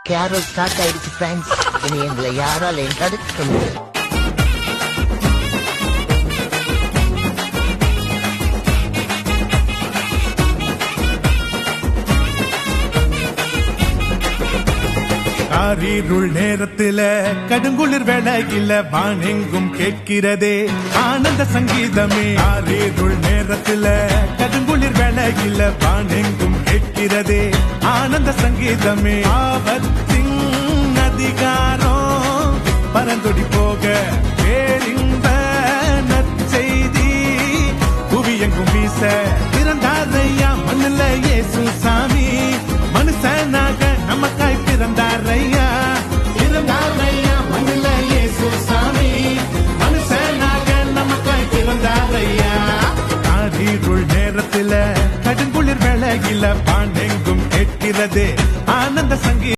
Carol start ஆயிடுச்சு friends. இனி எங்களை யாரால தடுக்க முடியும்? காரிருள் நேரத்தில கடுங்குளிர் வேளையில வானெங்கும் கேட்கிறதே ஆனந்த சங்கீதமே. காரிருள் நேரத்தில கடுங்குளிர் வேளையில வானெங்கும் கேட்கிறதே ஆனந்த சங்கீதமே. ஆபத்தின் அதிகாரம் பரந்தொடி போக கேளிந்த நற்செய்தி புவியெங்கும் வீச திறந்தாரையா மண்ணில் இயேசு சாமி மனுஷனாக நமக்காய்